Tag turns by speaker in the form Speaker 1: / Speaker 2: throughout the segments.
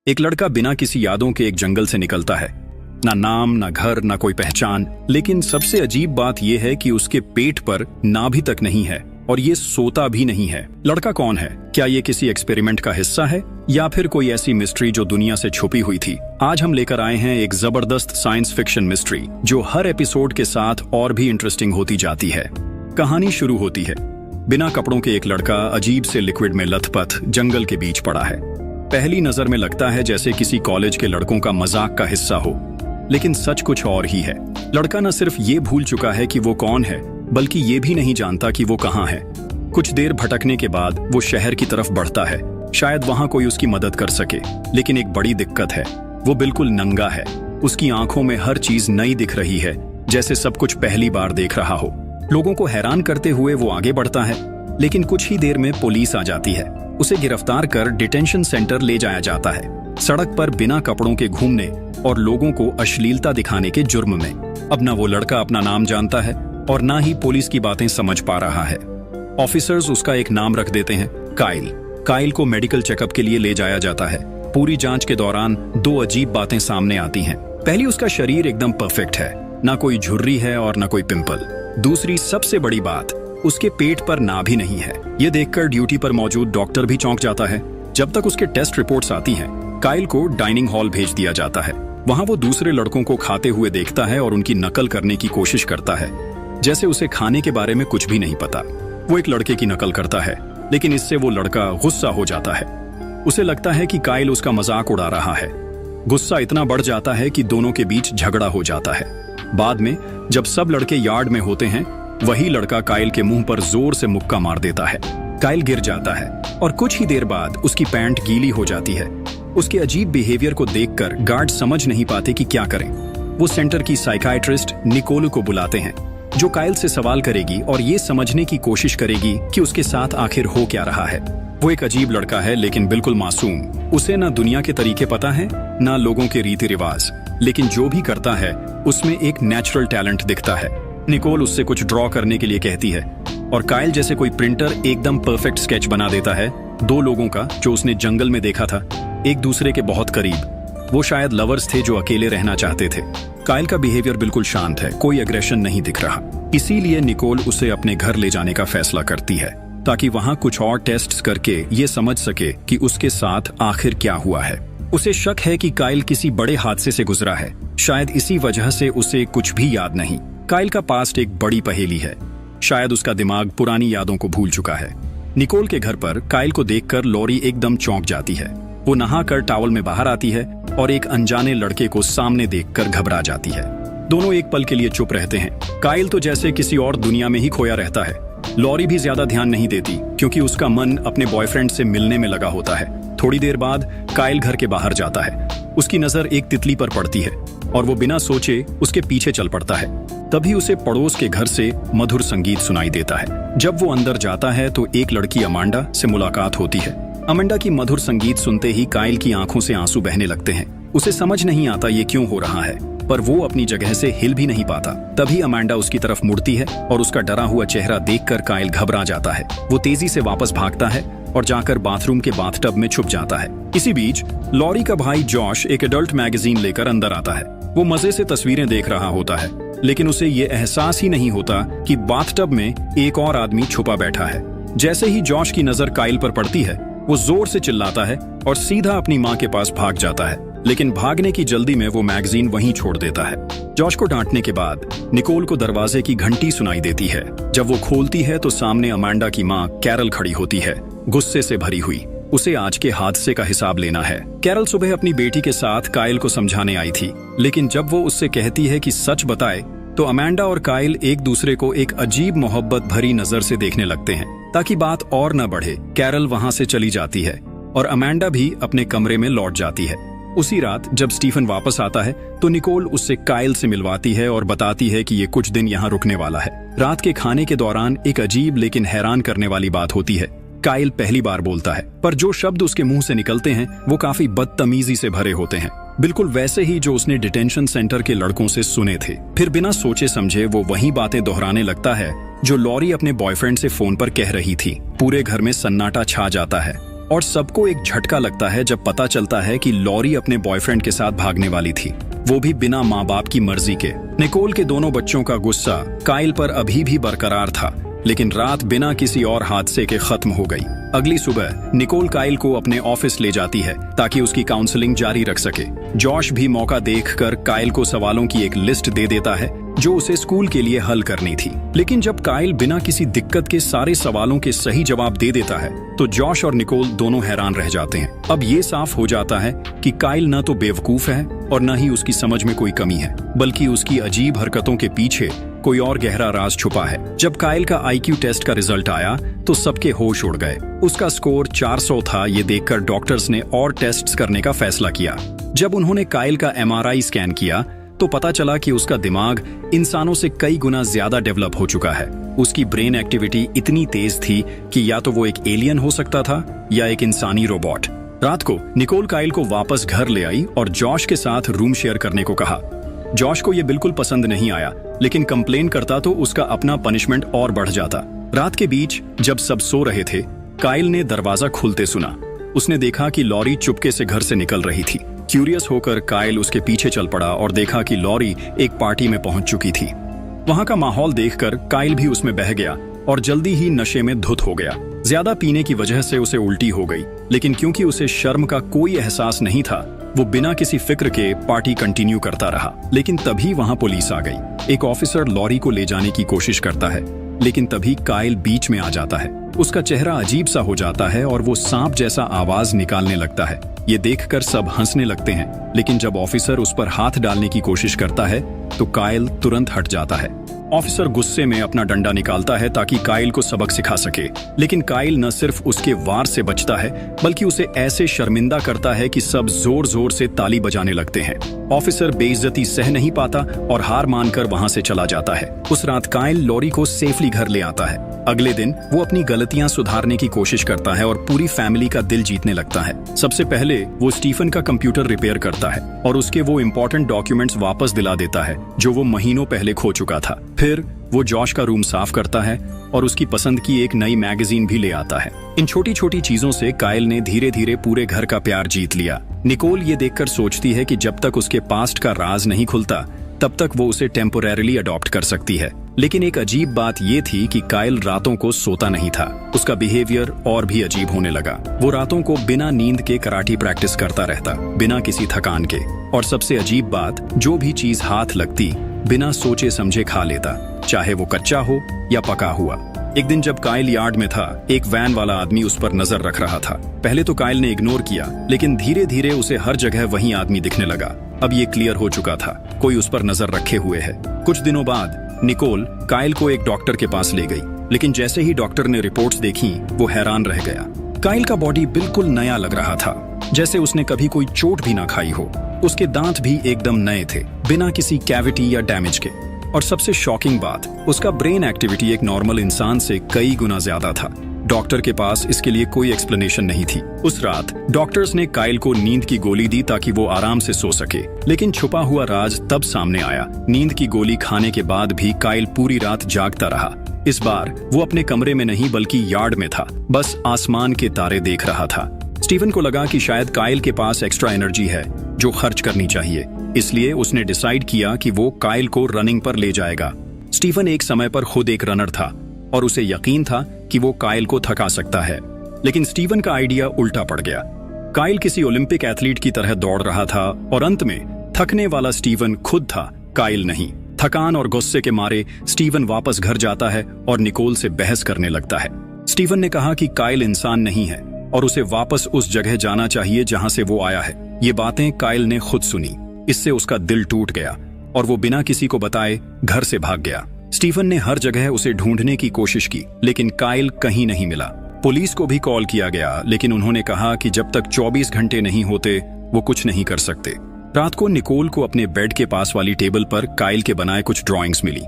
Speaker 1: एक लड़का बिना किसी यादों के एक जंगल से निकलता है। ना नाम, ना घर, ना कोई पहचान। लेकिन सबसे अजीब बात यह है कि उसके पेट पर नाभि तक नहीं है और ये सोता भी नहीं है। लड़का कौन है? क्या ये किसी एक्सपेरिमेंट का हिस्सा है या फिर कोई ऐसी मिस्ट्री जो दुनिया से छुपी हुई थी? आज हम लेकर आए हैं एक जबरदस्त साइंस फिक्शन मिस्ट्री जो हर एपिसोड के साथ और भी इंटरेस्टिंग होती जाती है। कहानी शुरू होती है। बिना कपड़ों के एक लड़का अजीब से लिक्विड में लथपथ जंगल के बीच पड़ा है। पहली नजर में लगता है जैसे किसी कॉलेज के लड़कों का मजाक का हिस्सा हो, लेकिन सच कुछ और ही है। लड़का न सिर्फ ये भूल चुका है कि वो कौन है, बल्कि ये भी नहीं जानता कि वो कहाँ है। कुछ देर भटकने के बाद वो शहर की तरफ बढ़ता है, शायद वहां कोई उसकी मदद कर सके। लेकिन एक बड़ी दिक्कत है, वो बिल्कुल नंगा है। उसकी आंखों में हर चीज नई दिख रही है, जैसे सब कुछ पहली बार देख रहा हो। लोगों को हैरान करते हुए वो आगे बढ़ता है, लेकिन कुछ ही देर में पुलिस आ जाती है। उसे गिरफ्तार कर डिटेंशन सेंटर ले जाया जाता है, सड़क पर बिना कपड़ों के घूमने और लोगों को अश्लीलता दिखाने के जुर्म में। अब ना वो लड़का अपना नाम जानता है और ना ही पुलिस की बातें समझ पा रहा है। ऑफिसर्स उसका एक नाम रख देते हैं, काइल। काइल को मेडिकल चेकअप के लिए ले जाया जाता है। पूरी जांच के दौरान दो अजीब बातें सामने आती हैं। पहली, उसका शरीर एकदम परफेक्ट है, ना कोई झुर्री है और ना कोई पिंपल। दूसरी सबसे बड़ी बात, उसके पेट पर नाभि नहीं है। ये देखकर ड्यूटी पर मौजूद डॉक्टर भी चौंक जाता है। जब तक उसके टेस्ट रिपोर्ट्स आती हैं, काइल को डाइनिंग हॉल भेज दिया जाता है। वहां वो दूसरे लड़कों को खाते हुए देखता है और उनकी नकल करने की कोशिश करता है, जैसे उसे खाने के बारे में कुछ भी नहीं पता। वो एक लड़के की नकल करता है, लेकिन इससे वो लड़का गुस्सा हो जाता है। उसे लगता है कि काइल उसका मजाक उड़ा रहा है। गुस्सा इतना बढ़ जाता है कि दोनों के बीच झगड़ा हो जाता है। बाद में जब सब लड़के यार्ड में होते हैं, वही लड़का काइल के मुंह पर जोर से मुक्का मार देता है। काइल गिर जाता है और कुछ ही देर बाद उसकी पैंट गीली हो जाती है। उसके अजीब बिहेवियर को देखकर गार्ड समझ नहीं पाते कि क्या करें। वो सेंटर की साइकाइट्रिस्ट निकोल को बुलाते हैं, जो काइल से सवाल करेगी और ये समझने की कोशिश करेगी कि उसके साथ आखिर हो क्या रहा है। वो एक अजीब लड़का है, लेकिन बिल्कुल मासूम। उसे ना दुनिया के तरीके पता है, ना लोगों के रीति रिवाज, लेकिन जो भी करता है उसमें एक नेचुरल टैलेंट दिखता है। निकोल उससे कुछ ड्रॉ करने के लिए कहती है और काइल जैसे कोई प्रिंटर एकदम परफेक्ट स्केच बना देता है दो लोगों का जो उसने जंगल में देखा था, एक दूसरे के बहुत करीब। वो शायद लवर्स थे जो अकेले रहना चाहते थे। काइल का बिहेवियर बिल्कुल शांत है, कोई एग्रेशन नहीं दिख रहा। इसीलिए निकोल उसे अपने घर ले जाने का फैसला करती है, ताकि वहां कुछ और टेस्ट्स करके ये समझ सके कि उसके साथ आखिर क्या हुआ है। उसे शक है कि काइल किसी बड़े हादसे से गुजरा है, शायद इसी वजह से उसे कुछ भी याद नहीं। काइल का पास्ट एक बड़ी पहेली है, शायद उसका दिमाग पुरानी यादों को भूल चुका है। निकोल के घर पर काइल को देखकर लॉरी एकदम चौंक जाती है। वो नहाकर टॉवल में बाहर आती है और एक अनजाने लड़के को सामने देखकर घबरा जाती है। दोनों एक पल के लिए चुप रहते हैं। काइल तो जैसे किसी और दुनिया में ही खोया रहता है। लॉरी भी ज्यादा ध्यान नहीं देती, क्योंकि उसका मन अपने बॉयफ्रेंड से मिलने में लगा होता है। थोड़ी देर बाद काइल घर के बाहर जाता है। उसकी नजर एक तितली पर पड़ती है और वो बिना सोचे उसके पीछे चल पड़ता है। तभी उसे पड़ोस के घर से मधुर संगीत सुनाई देता है। जब वो अंदर जाता है तो एक लड़की अमांडा से मुलाकात होती है। अमांडा की मधुर संगीत सुनते ही काइल की आंखों से आंसू बहने लगते हैं। उसे समझ नहीं आता ये क्यों हो रहा है, पर वो अपनी जगह से हिल भी नहीं पाता। तभी अमांडा उसकी तरफ मुड़ती है और उसका डरा हुआ चेहरा देखकर काइल घबरा जाता है। वो तेजी से वापस भागता है और जाकर बाथरूम के बाथटब में छुप जाता है। इसी बीच लॉरी का भाई जॉश एक एडल्ट मैगजीन लेकर अंदर आता है। वो मजे से तस्वीरें देख रहा होता है, लेकिन उसे ये एहसास ही नहीं होता कि बाथटब में एक और आदमी छुपा बैठा है। जैसे ही जॉश की नजर काइल पर पड़ती है, वो जोर से चिल्लाता है और सीधा अपनी माँ के पास भाग जाता है। लेकिन भागने की जल्दी में वो मैगजीन वहीं छोड़ देता है। जॉश को डांटने के बाद निकोल को दरवाजे की घंटी सुनाई देती है। जब वो खोलती है तो सामने अमांडा की माँ कैरल खड़ी होती है, गुस्से से भरी हुई। उसे आज के हादसे का हिसाब लेना है। कैरल सुबह अपनी बेटी के साथ काइल को समझाने आई थी, लेकिन जब वो उससे कहती है कि सच बताए, तो अमांडा और काइल एक दूसरे को एक अजीब मोहब्बत भरी नजर से देखने लगते हैं। ताकि बात और न बढ़े, कैरल वहां से चली जाती है और अमांडा भी अपने कमरे में लौट जाती है। उसी रात जब स्टीफन वापस आता है तो निकोल उससे काइल से मिलवाती है और बताती है कि ये कुछ दिन यहाँ रुकने वाला है। रात के खाने के दौरान एक अजीब लेकिन हैरान करने वाली बात होती है। काइल पहली बार बोलता है, पर जो शब्द उसके मुंह से निकलते हैं वो काफी बदतमीजी से भरे होते हैं, बिल्कुल वैसे ही जो उसने डिटेंशन सेंटर के लड़कों से सुने थे। फिर बिना सोचे समझे वो वही बातें दोहराने लगता है जो लॉरी अपने बॉयफ्रेंड से फोन पर कह रही थी। पूरे घर में सन्नाटा छा जाता है और सबको एक झटका लगता है जब पता चलता है कि लॉरी अपने बॉयफ्रेंड के साथ भागने वाली थी, वो भी बिना माँ बाप की मर्जी के। निकोल के दोनों बच्चों का गुस्सा काइल पर अभी भी बरकरार था, लेकिन रात बिना किसी और हादसे के खत्म हो गई। अगली सुबह निकोल काइल को अपने ऑफिस ले जाती है ताकि उसकी काउंसलिंग जारी रख सके। जॉश भी मौका देखकर काइल को सवालों की एक लिस्ट दे देता है जो उसे स्कूल के लिए हल करनी थी। लेकिन जब काइल बिना किसी दिक्कत के सारे सवालों के सही जवाब दे देता है तो जॉश और निकोल दोनों हैरान रह जाते हैं। अब ये साफ हो जाता है कि काइल न तो बेवकूफ है और न ही उसकी समझ में कोई कमी है, बल्कि उसकी अजीब हरकतों के पीछे कोई और गहरा राज छुपा है। जब काइल का आईक्यू टेस्ट का रिजल्ट आया तो सबके होश उड़ गए। उसका स्कोर 400 था। ये देखकर डॉक्टर्स ने और टेस्ट्स करने का फैसला किया। जब उन्होंने काइल का एमआरआई स्कैन किया तो पता चला कि उसका दिमाग इंसानों से कई गुना ज्यादा डेवलप हो चुका है। उसकी ब्रेन एक्टिविटी इतनी तेज थी कि या तो वो एक एलियन हो सकता था या एक इंसानी रोबोट। रात को निकोल काइल को वापस घर ले आई और जॉश के साथ रूम शेयर करने को कहा। जॉश को यह बिल्कुल पसंद नहीं आया, लेकिन कंप्लेन करता तो उसका अपना पनिशमेंट और बढ़ जाता। रात के बीच जब सब सो रहे थे, काइल ने दरवाजा खुलते सुना। उसने देखा कि लॉरी चुपके से घर से निकल रही थी। क्यूरियस होकर काइल उसके पीछे चल पड़ा और देखा कि लॉरी एक पार्टी में पहुंच चुकी थी। वहां का माहौल देखकर काइल भी उसमें बह गया और जल्दी ही नशे में धुत हो गया। ज्यादा पीने की वजह से उसे उल्टी हो गई, लेकिन क्योंकि उसे शर्म का कोई एहसास नहीं था, वो बिना किसी फिक्र के पार्टी कंटिन्यू करता रहा। लेकिन तभी वहां पुलिस आ गई। एक ऑफिसर लॉरी को ले जाने की कोशिश करता है, लेकिन तभी काइल बीच में आ जाता है। उसका चेहरा अजीब सा हो जाता है और वो सांप जैसा आवाज निकालने लगता है। ये देखकर सब हंसने लगते हैं, लेकिन जब ऑफिसर उस पर हाथ डालने की कोशिश करता है तो काइल तुरंत हट जाता है। ऑफिसर गुस्से में अपना डंडा निकालता है ताकि काइल को सबक सिखा सके, लेकिन काइल न सिर्फ उसके वार से बचता है बल्कि उसे ऐसे शर्मिंदा करता है कि सब जोर जोर से ताली बजाने लगते हैं। ऑफिसर बेइज्जती सह नहीं पाता और हार मानकर वहां से चला जाता है। उस रात काइल लॉरी को सेफली घर ले आता है। अगले दिन वो अपनी गलतियां सुधारने की कोशिश करता है और पूरी फैमिली का दिल जीतने लगता है। सबसे पहले वो स्टीफन का कंप्यूटर रिपेयर करता है और उसके वो इम्पोर्टेंट डॉक्यूमेंट्स वापस दिला देता है जो वो महीनों पहले खो चुका था। फिर वो जॉश का रूम साफ करता है और उसकी पसंद की एक नई मैगजीन भी ले आता है। इन छोटी छोटी चीजों से काइल ने धीरे धीरे पूरे घर का प्यार जीत लिया। निकोल ये देखकर सोचती है कि जब तक उसके पास्ट का राज नहीं खुलता तब तक वो उसे टेम्पोरेरीली अडॉप्ट कर सकती है। लेकिन एक अजीब बात ये थी कि काइल रातों को सोता नहीं था। उसका बिहेवियर और भी अजीब होने लगा। वो रातों को बिना नींद के कराटे प्रैक्टिस करता रहता, बिना किसी थकान के। और सबसे अजीब बात, जो भी चीज हाथ लगती बिना सोचे समझे खा लेता, चाहे वो कच्चा हो या पका हुआ। एक दिन जब काइल यार्ड में था, एक वैन वाला आदमी उस पर नजर रख रहा था। पहले तो काइल ने इग्नोर किया, लेकिन धीरे धीरे उसे हर जगह वही आदमी दिखने लगा। अब ये क्लियर हो चुका था, कोई उस पर नजर रखे हुए है। कुछ दिनों बाद निकोल काइल को एक डॉक्टर के पास ले गई, लेकिन जैसे ही डॉक्टर ने रिपोर्ट्स देखी वो हैरान रह गया। काइल का बॉडी बिल्कुल नया लग रहा था, जैसे उसने कभी कोई चोट भी ना खाई हो। उसके दांत भी एकदम नए थे, बिना किसी कैविटी या डैमेज के। और सबसे शॉकिंग बात, उसका ब्रेन एक्टिविटी एक नॉर्मल इंसान से कई गुना ज्यादा था। डॉक्टर के पास इसके लिए कोई एक्सप्लेनेशन नहीं थी। उस रात डॉक्टर्स ने काइल को नींद की गोली दी ताकि वो आराम से सो सके, लेकिन छुपा हुआ राज तब सामने आया। नींद की गोली खाने के बाद भी काइल पूरी रात जागता रहा। इस बार वो अपने कमरे में नहीं बल्कि यार्ड में था, बस आसमान के तारे देख रहा था। स्टीफन को लगा कि शायद काइल के पास एक्स्ट्रा एनर्जी है जो खर्च करनी चाहिए, इसलिए उसने डिसाइड किया कि वो काइल को रनिंग पर ले जाएगा। स्टीफन एक समय पर खुद एक रनर था और उसे यकीन था कि वो काइल को थका सकता है, लेकिन स्टीफन का आइडिया उल्टा पड़ गया। काइल किसी ओलंपिक एथलीट की तरह दौड़ रहा था और अंत में थकने वाला स्टीफन खुद था, काइल नहीं। थकान और गुस्से के मारे स्टीफन वापस घर जाता है और निकोल से बहस करने लगता है। स्टीफन ने कहा कि काइल इंसान नहीं है और उसे वापस उस जगह जाना चाहिए जहां से वो आया है। ये बातें काइल ने खुद सुनी। इससे उसका दिल टूट गया और वो बिना किसी को बताए घर से भाग गया। स्टीफन ने हर जगह उसे ढूंढने की कोशिश की, लेकिन काइल कहीं नहीं मिला। पुलिस को भी कॉल किया गया, लेकिन उन्होंने कहा कि जब तक 24 घंटे नहीं होते वो कुछ नहीं कर सकते। रात को निकोल को अपने बेड के पास वाली टेबल पर काइल के बनाए कुछ ड्राइंग्स मिली।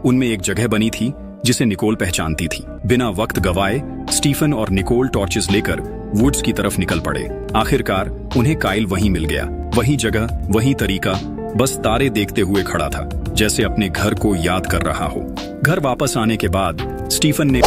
Speaker 1: उनमें एक जगह बनी थी जिसे निकोल पहचानती थी। बिना वक्त गवाए स्टीफन और निकोल टॉर्चेस लेकर वुड्स की तरफ निकल पड़े। आखिरकार उन्हें काइल वहीं मिल गया, वही जगह, वही तरीका, बस तारे देखते हुए खड़ा था, जैसे अपने घर को याद कर रहा हो। घर वापस आने के बाद स्टीफन ने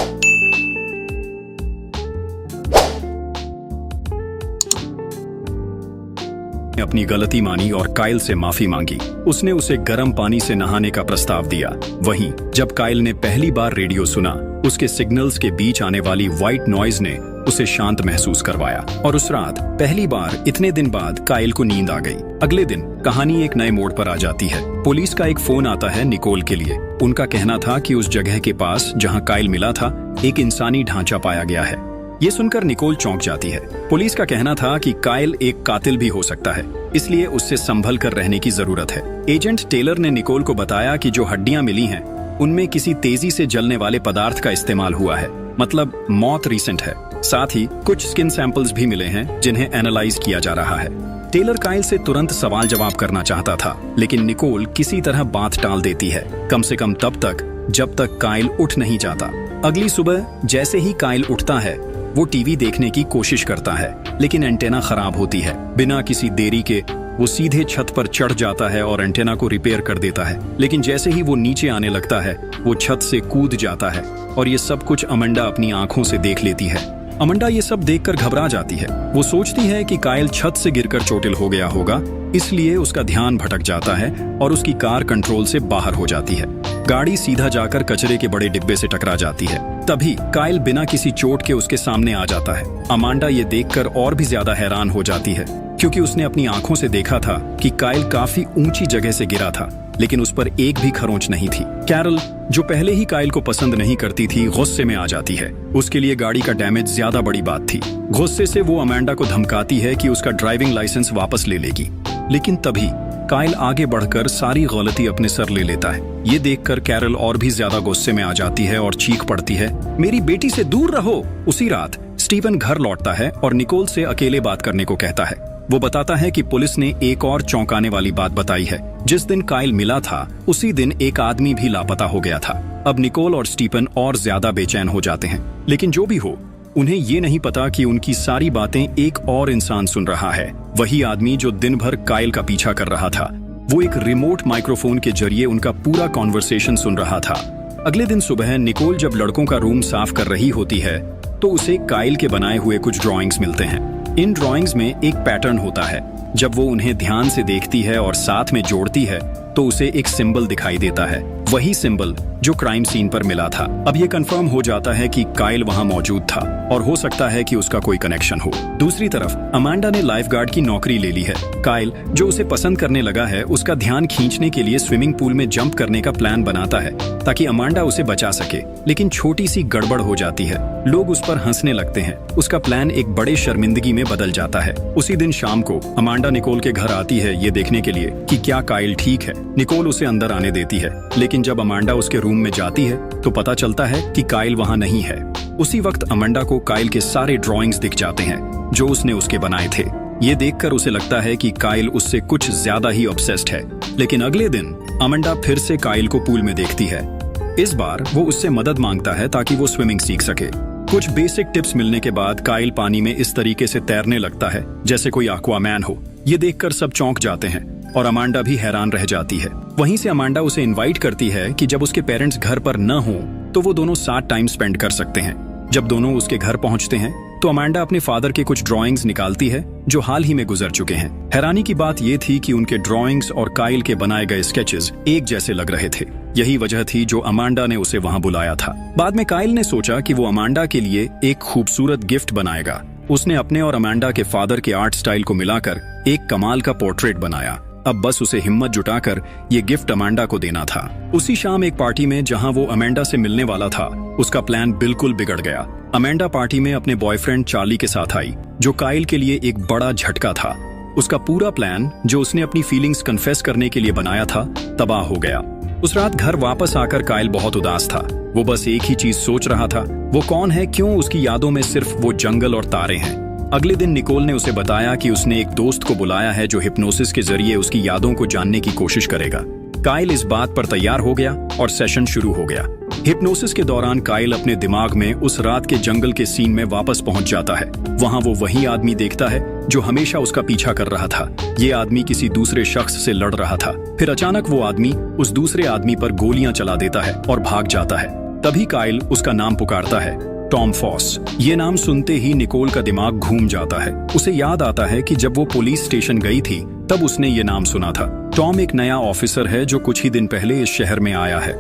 Speaker 1: अपनी गलती मानी और काइल से माफी मांगी। उसने उसे गर्म पानी से नहाने का प्रस्ताव दिया। वहीं जब काइल ने पहली बार रेडियो सुना, उसके सिग्नल्स के बीच आने वाली व्हाइट नॉइज ने उसे शांत महसूस करवाया और उस रात पहली बार इतने दिन बाद काइल को नींद आ गई। अगले दिन कहानी एक नए मोड़ पर आ जाती है। पुलिस का एक फोन आता है निकोल के लिए। उनका कहना था कि उस जगह के पास जहां काइल मिला था, एक इंसानी ढांचा पाया गया है। ये सुनकर निकोल चौंक जाती है। पुलिस का कहना था कि काइल एक कातिल भी हो सकता है, इसलिए उससे संभल कर रहने की जरूरत है। एजेंट टेलर ने निकोल को बताया कि जो हड्डियां मिली हैं, उनमें किसी तेजी से जलने वाले पदार्थ का इस्तेमाल हुआ है, मतलब मौत रीसेंट है। साथ ही कुछ स्किन सैंपल्स भी मिले हैं जिन्हें एनालाइज किया जा रहा है। टेलर काइल से तुरंत सवाल जवाब करना चाहता था, लेकिन निकोल किसी तरह बात टाल देती है, कम से कम तब तक जब तक काइल उठ नहीं जाता। अगली सुबह जैसे ही काइल उठता है, वो टीवी देखने की कोशिश करता है, लेकिन एंटेना खराब होती है। बिना किसी देरी के वो सीधे छत पर चढ़ जाता है और एंटेना को रिपेयर कर देता है। लेकिन जैसे ही वो नीचे आने लगता है, वो छत से कूद जाता है और ये सब कुछ अमांडा अपनी आंखों से देख लेती है। अमांडा ये सब देखकर घबरा जाती है। वो सोचती है कि काइल छत से गिरकर चोटिल हो गया होगा, इसलिए उसका ध्यान भटक जाता है और उसकी कार कंट्रोल से बाहर हो जाती है। गाड़ी सीधा जाकर कचरे के बड़े डिब्बे से टकरा जाती है। तभी काइल बिना किसी चोट के उसके सामने आ जाता है। अमांडा ये देखकर और भी ज्यादा हैरान हो जाती है, क्योंकि उसने अपनी आंखों से देखा था कि काइल काफी ऊंची जगह से गिरा था, लेकिन उस पर एक भी खरोंच नहीं थी। कैरल, जो पहले ही काइल को पसंद नहीं करती थी, गुस्से में आ जाती है। उसके लिए गाड़ी का डैमेज ज्यादा बड़ी बात थी। गुस्से से वो अमांडा को धमकाती है कि उसका ड्राइविंग लाइसेंस वापस ले लेगी, लेकिन तभी काइल आगे बढ़कर सारी गलती अपने सर ले लेता है। ये देखकर कैरल और भी ज्यादा गुस्से में आ जाती है और चीख पड़ती है, मेरी बेटी से दूर रहो। उसी रात स्टीवन घर लौटता है और निकोल से अकेले बात करने को कहता है। वो बताता है कि पुलिस ने एक और चौंकाने वाली बात बताई है। जिस दिन काइल मिला था, उसी दिन एक आदमी भी लापता हो गया था। अब निकोल और स्टीफन और ज्यादा बेचैन हो जाते हैं, लेकिन जो भी हो, उन्हें ये नहीं पता कि उनकी सारी बातें एक और इंसान सुन रहा है। वही आदमी जो दिन भर काइल का पीछा कर रहा था। वो एक रिमोट माइक्रोफोन के जरिए उनका पूरा कॉन्वर्सेशन सुन रहा था। अगले दिन सुबह निकोल जब लड़कों का रूम साफ कर रही होती है, तो उसे काइल के बनाए हुए कुछ ड्राइंग्स मिलते हैं। इन ड्राइंग्स में एक पैटर्न होता है। जब वो उन्हें ध्यान से देखती है और साथ में जोड़ती है, तो उसे एक सिंबल दिखाई देता है, वही सिंबल जो क्राइम सीन पर मिला था। अब ये कंफर्म हो जाता है कि काइल वहां मौजूद था और हो सकता है कि उसका कोई कनेक्शन हो। दूसरी तरफ अमांडा ने लाइफगार्ड की नौकरी ले ली है। काइल, जो उसे पसंद करने लगा है, उसका ध्यान खींचने के लिए स्विमिंग पूल में जंप करने का प्लान बनाता है ताकि अमांडा उसे बचा सके, लेकिन छोटी सी गड़बड़ हो जाती है। लोग उस पर हंसने लगते हैं। उसका प्लान एक बड़े शर्मिंदगी में बदल जाता है। उसी दिन शाम को अमांडा निकोल के घर आती है ये देखने के लिए कि क्या काइल ठीक है। निकोल उसे अंदर आने देती है, लेकिन जब अमांडा उसके रूम में जाती है तो पता चलता है कि काइल वहां नहीं है। उसी वक्त अमांडा को काइल के सारे ड्राइंग्स दिख जाते हैं जो उसने उसके बनाए थे। ये देखकर उसे लगता है कि काइल उससे कुछ ज्यादा ही ऑब्सेस्ड है। लेकिन अगले दिन अमांडा फिर से काइल को पूल में देखती है। इस बार वो उससे मदद मांगता है ताकि वो स्विमिंग सीख सके। कुछ बेसिक टिप्स मिलने के बाद काइल पानी में इस तरीके से तैरने लगता है जैसे कोई एक्वामैन हो। ये देखकर सब चौंक जाते हैं और अमांडा भी हैरान रह जाती है। वहीं से अमांडा उसे इनवाइट करती है कि जब उसके पेरेंट्स घर पर न हो तो वो दोनों साथ टाइम स्पेंड कर सकते हैं। जब दोनों उसके घर पहुंचते हैं तो अमांडा अपने फादर के कुछ ड्राइंग्स निकालती है जो हाल ही में गुजर चुके हैं। हैरानी की बात यह थी कि उनके ड्राइंग्स और काइल के बनाए गए स्केचेस एक जैसे लग रहे थे। यही वजह थी जो अमांडा ने उसे वहां बुलाया था। बाद में काइल ने सोचा कि वो अमांडा के लिए एक खूबसूरत गिफ्ट बनाएगा। उसने अपने और अमांडा के फादर के आर्ट स्टाइल को मिलाकर एक कमाल का पोर्ट्रेट बनाया। अब बस उसे हिम्मत जुटाकर ये गिफ्ट अमांडा को देना था। उसी शाम एक पार्टी में जहां वो अमांडा से मिलने वाला था, उसका प्लान बिल्कुल बिगड़ गया। अमांडा पार्टी में अपने बॉयफ्रेंड चार्ली के साथ आई, जो काइल के लिए एक बड़ा झटका था। उसका पूरा प्लान, जो उसने अपनी फीलिंग्स कन्फेस करने के लिए बनाया था, तबाह हो गया। उस रात घर वापस आकर काइल बहुत उदास था। वो बस एक ही चीज सोच रहा था, वो कौन है, क्यों उसकी यादों में सिर्फ वो जंगल और तारे हैं। अगले दिन निकोल ने उसे बताया कि उसने एक दोस्त को बुलाया है जो हिप्नोसिस के जरिए उसकी यादों को जानने की कोशिश करेगा। काइल इस बात पर तैयार हो गया और सेशन शुरू हो गया। हिप्नोसिस के दौरान काइल अपने दिमाग में उस रात के जंगल के सीन में वापस पहुंच जाता है। वहां वो वही आदमी देखता है जो हमेशा उसका पीछा कर रहा था। ये आदमी किसी दूसरे शख्स से लड़ रहा था। फिर अचानक वो आदमी उस दूसरे आदमी पर गोलियां चला देता है और भाग जाता है। तभी काइल उसका नाम पुकारता है, टॉम फॉस। ये नाम सुनते ही निकोल का दिमाग घूम जाता है। उसे याद आता है कि जब वो पुलिस स्टेशन गई थी तब उसने ये नाम सुना था। टॉम एक नया ऑफिसर है जो कुछ ही दिन पहले इस शहर में आया है।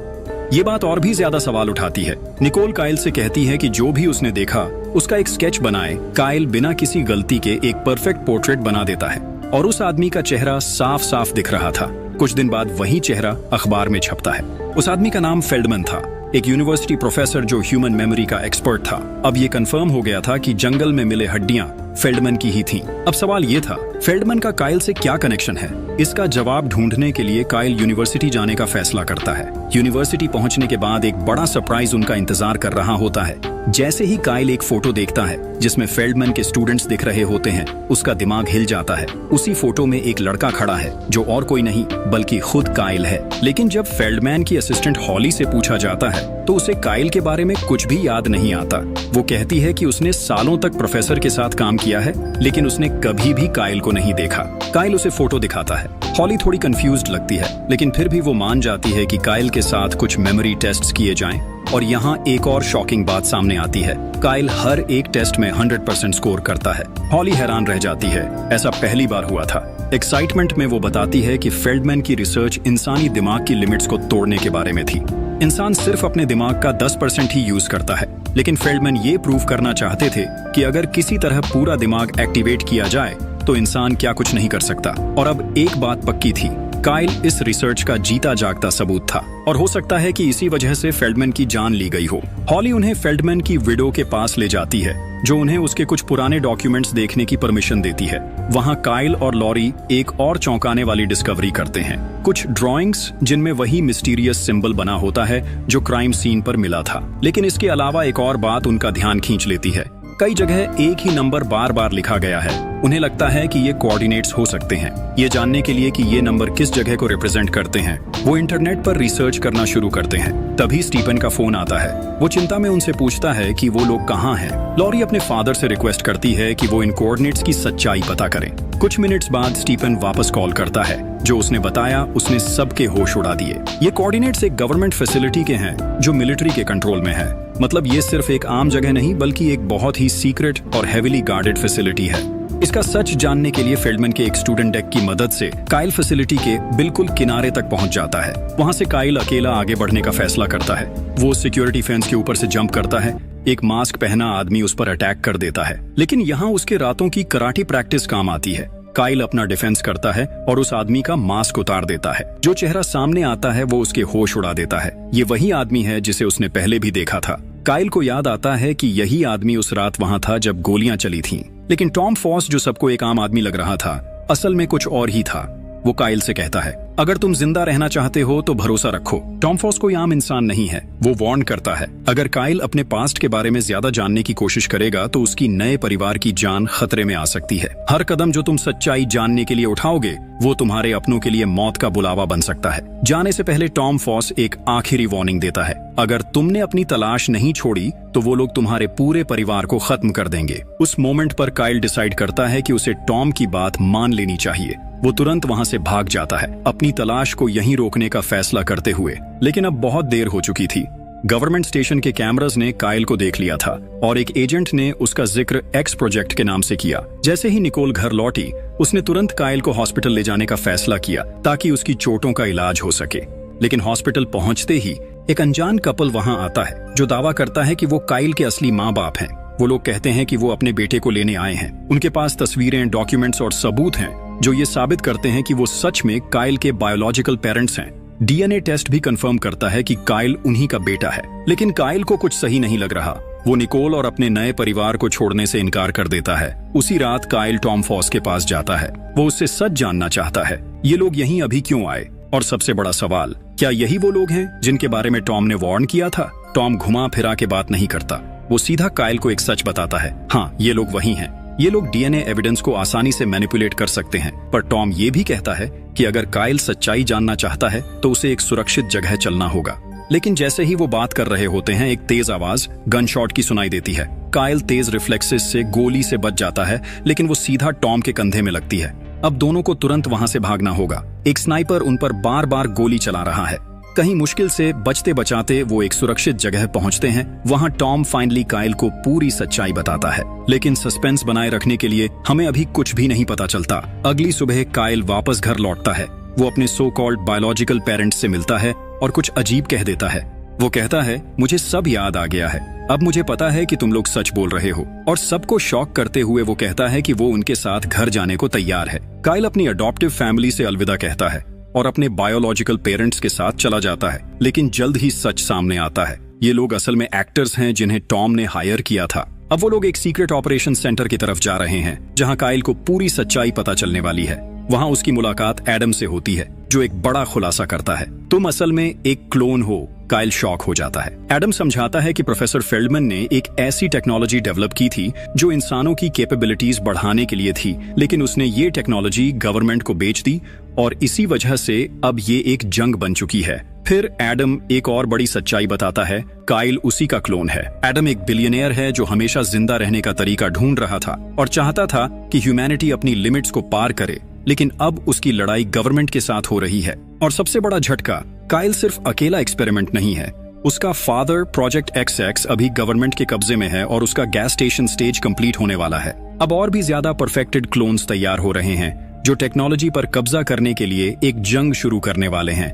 Speaker 1: ये बात और भी ज्यादा सवाल उठाती है। निकोल काइल से कहती है कि जो भी उसने देखा उसका एक स्केच बनाए। काइल बिना किसी गलती के एक परफेक्ट पोर्ट्रेट बना देता है और उस आदमी का चेहरा साफ साफ दिख रहा था। कुछ दिन बाद वही चेहरा अखबार में छपता है। उस आदमी का नाम फेल्डमैन था, एक यूनिवर्सिटी प्रोफेसर जो ह्यूमन मेमोरी का एक्सपर्ट था। अब ये कंफर्म हो गया था कि जंगल में मिले हड्डियां फेल्डमैन की ही थीं। अब सवाल ये था, फेल्डमैन का काइल से क्या कनेक्शन है? इसका जवाब ढूंढने के लिए काइल यूनिवर्सिटी जाने का फैसला करता है। यूनिवर्सिटी पहुंचने के बाद एक बड़ा सरप्राइज उनका इंतजार कर रहा होता है। जैसे ही काइल एक फोटो देखता है जिसमें फेल्डमैन के स्टूडेंट्स दिख रहे होते हैं, उसका दिमाग हिल जाता है। उसी फोटो में एक लड़का खड़ा है जो और कोई नहीं बल्कि खुद काइल है। लेकिन जब फेल्डमैन की असिस्टेंट हॉली से पूछा जाता है तो उसे काइल के बारे में कुछ भी याद नहीं आता। वो कहती है कि उसने सालों तक प्रोफेसर के साथ काम किया है लेकिन उसने कभी भी काइल को नहीं देखा। काइल उसे फोटो दिखाता है। हॉली थोड़ी कंफ्यूज्ड लगती है लेकिन फिर भी वो मान जाती है कि काइल के साथ कुछ मेमोरी टेस्ट्स किए जाएं। और यहाँ एक और शॉकिंग बात सामने आती है, काइल हर एक टेस्ट में 100% स्कोर करता है। हॉली हैरान रह जाती है, ऐसा पहली बार हुआ था। एक्साइटमेंट में वो बताती है कि फेल्डमैन की रिसर्च इंसानी दिमाग की लिमिट्स को तोड़ने के बारे में थी। इंसान सिर्फ अपने दिमाग का 10% ही यूज करता है, लेकिन फेल्डमैन ये प्रूव करना चाहते थे कि अगर किसी तरह पूरा दिमाग एक्टिवेट किया जाए तो इंसान क्या कुछ नहीं कर सकता। और अब एक बात पक्की थी, काइल इस रिसर्च का जीता जागता सबूत था और हो सकता है कि इसी वजह से फेल्डमैन की जान ली गई हो। हॉली उन्हें फेल्डमैन की विडो के पास ले जाती है जो उन्हें उसके कुछ पुराने डॉक्यूमेंट्स देखने की परमिशन देती है। वहां काइल और लॉरी एक और चौंकाने वाली डिस्कवरी करते हैं, कुछ ड्राइंग्स जिनमें वही मिस्टीरियस सिंबल बना होता है जो क्राइम सीन पर मिला था। लेकिन इसके अलावा एक और बात उनका ध्यान खींच लेती है, कई जगह एक ही नंबर बार बार लिखा गया है। उन्हें लगता है कि ये कोऑर्डिनेट्स हो सकते हैं। ये जानने के लिए कि ये नंबर किस जगह को रिप्रेजेंट करते हैं वो इंटरनेट पर रिसर्च करना शुरू करते हैं। तभी स्टीफन का फोन आता है। वो चिंता में उनसे पूछता है कि वो लोग कहाँ हैं। लॉरी अपने फादर से रिक्वेस्ट करती है कि वो इन कोऑर्डिनेट्स की सच्चाई पता करें। कुछ मिनट्स बाद स्टीफन वापस कॉल करता है। जो उसने बताया उसने सबके होश उड़ा दिए। ये कोऑर्डिनेट्स एक गवर्नमेंट फैसिलिटी के हैं जो मिलिट्री के कंट्रोल में है। मतलब ये सिर्फ एक आम जगह नहीं बल्कि एक बहुत ही सीक्रेट और हेविली गार्डेड फैसिलिटी है। इसका सच जानने के लिए फेल्डमैन के एक स्टूडेंट डेक की मदद से काइल फैसिलिटी के बिल्कुल किनारे तक पहुंच जाता है। वहां से काइल अकेला आगे बढ़ने का फैसला करता है। वो सिक्योरिटी फेंस के ऊपर से जंप करता है। एक मास्क पहना आदमी उस पर अटैक कर देता है, लेकिन यहाँ उसके रातों की कराटे प्रैक्टिस काम आती है। काइल अपना डिफेंस करता है और उस आदमी का मास्क उतार देता है। जो चेहरा सामने आता है वो उसके होश उड़ा देता है। ये वही आदमी है जिसे उसने पहले भी देखा था। काइल को याद आता है कि यही आदमी उस रात वहां था जब गोलियां चली थीं। लेकिन टॉम फॉस जो सबको एक आम आदमी लग रहा था असल में कुछ और ही था। वो काइल से कहता है, अगर तुम जिंदा रहना चाहते हो तो भरोसा रखो। टॉम फॉस कोई आम इंसान नहीं है। वो वार्न करता है, अगर काइल अपने पास्ट के बारे में ज्यादा जानने की कोशिश करेगा तो उसकी नए परिवार की जान खतरे में आ सकती है। हर कदम जो तुम सच्चाई जानने के लिए उठाओगे वो तुम्हारे अपनों के लिए मौत का बुलावा बन सकता है। जाने से पहले टॉम फॉस एक आखिरी वार्निंग देता है, अगर तुमने अपनी तलाश नहीं छोड़ी तो वो लोग तुम्हारे पूरे परिवार को खत्म कर देंगे। उस मोमेंट पर काइल डिसाइड करता है कि उसे टॉम की बात मान लेनी चाहिए। वो तुरंत वहां से भाग जाता है, अपनी तलाश को यहीं रोकने का फैसला करते हुए। लेकिन अब बहुत देर हो चुकी थी। गवर्नमेंट स्टेशन के कैमरास ने काइल को देख लिया था और एक एजेंट ने उसका जिक्र एक्स प्रोजेक्ट के नाम से किया। जैसे ही निकोल घर लौटी उसने तुरंत काइल को हॉस्पिटल ले जाने का फैसला किया ताकि उसकी चोटों का इलाज हो सके। लेकिन हॉस्पिटल पहुंचते ही एक अनजान कपल वहां आता है जो दावा करता है कि वो काइल के असली माँ बाप हैं। वो लोग कहते हैं कि वो अपने बेटे को लेने आए हैं। उनके पास तस्वीरें, डॉक्यूमेंट्स और सबूत हैं जो ये साबित करते हैं कि वो सच में काइल के बायोलॉजिकल पेरेंट्स हैं। डीएनए टेस्ट भी कंफर्म करता है कि काइल उन्हीं का बेटा है। लेकिन काइल को कुछ सही नहीं लग रहा। वो निकोल और अपने नए परिवार को छोड़ने से इनकार कर देता है। उसी रात काइल टॉम फॉस के पास जाता है। वो उससे सच जानना चाहता है, ये लोग यहीं अभी क्यों आए? और सबसे बड़ा सवाल, क्या यही वो लोग हैं जिनके बारे में टॉम ने वार्न किया था? टॉम घुमा फिरा के बात नहीं करता। वो सीधा काइल को एक सच बताता है, हाँ ये लोग वही हैं। ये लोग डीएनए एविडेंस को आसानी से मैनिपुलेट कर सकते हैं। पर टॉम ये भी कहता है कि अगर काइल सच्चाई जानना चाहता है तो उसे एक सुरक्षित जगह चलना होगा। लेकिन जैसे ही वो बात कर रहे होते हैं एक तेज आवाज गन शॉट की सुनाई देती है। काइल तेज रिफ्लेक्सेस से गोली से बच जाता है, लेकिन वो सीधा टॉम के कंधे में लगती है। अब दोनों को तुरंत वहां से भागना होगा। एक स्नाइपर उन पर बार बार गोली चला रहा है। कहीं मुश्किल से बचते बचाते वो एक सुरक्षित जगह पहुंचते हैं। वहां टॉम फाइनली काइल को पूरी सच्चाई बताता है, लेकिन सस्पेंस बनाए रखने के लिए हमें अभी कुछ भी नहीं पता चलता। अगली सुबह काइल वापस घर लौटता है। वो अपने सो कॉल्ड बायोलॉजिकल पेरेंट्स से मिलता है और कुछ अजीब कह देता है। वो कहता है, मुझे सब याद आ गया है, अब मुझे पता है कि तुम लोग सच बोल रहे हो। और सबको शॉक करते हुए वो कहता है कि वो उनके साथ घर जाने को तैयार है। काइल अपनी अडॉप्टिव फैमिली से अलविदा कहता है और अपने बायोलॉजिकल पेरेंट्स के साथ चला जाता है। लेकिन जल्द ही सच सामने आता है, ये लोग असल में एक्टर्स हैं जिन्हें टॉम ने हायर किया था। अब वो लोग एक सीक्रेट ऑपरेशन सेंटर की तरफ जा रहे हैं, जहां काइल को पूरी सच्चाई पता चलने वाली है। वहां उसकी मुलाकात एडम से होती है, जो एक बड़ा खुलासा करता है, तुम असल में एक क्लोन हो। काइल शॉक हो जाता है। एडम समझाता है कि प्रोफेसर फेल्डमैन ने एक ऐसी टेक्नोलॉजी डेवलप की थी जो इंसानों की कैपेबिलिटीज बढ़ाने के लिए थी, लेकिन उसने ये टेक्नोलॉजी गवर्नमेंट को बेच दी और इसी वजह से अब ये एक जंग बन चुकी है। फिर एडम एक और बड़ी सच्चाई बताता है, काइल उसी का क्लोन है। एडम एक बिलियनियर है जो हमेशा जिंदा रहने का तरीका ढूंढ रहा था और चाहता था कि ह्यूमैनिटी अपनी लिमिट्स को पार करे, लेकिन अब उसकी लड़ाई गवर्नमेंट के साथ हो रही है। और सबसे बड़ा झटका, काइल सिर्फ अकेला एक्सपेरिमेंट नहीं है। उसका फादर प्रोजेक्ट XX अभी गवर्नमेंट के कब्जे में है और उसका गैस स्टेशन स्टेज कंप्लीट होने वाला है। अब और भी ज्यादा परफेक्टेड क्लोन्स तैयार हो रहे हैं जो टेक्नोलॉजी पर कब्जा करने के लिए एक जंग शुरू करने वाले हैं।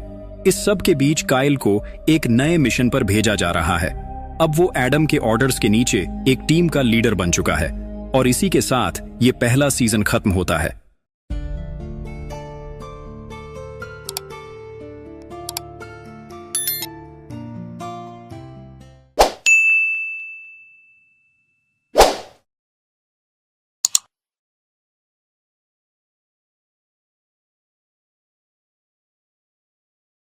Speaker 1: इस सब के बीच काइल को एक नए मिशन पर भेजा जा रहा है। अब वो एडम के ऑर्डर्स के नीचे एक टीम का लीडर बन चुका है और इसी के साथ ये पहला सीजन खत्म होता है।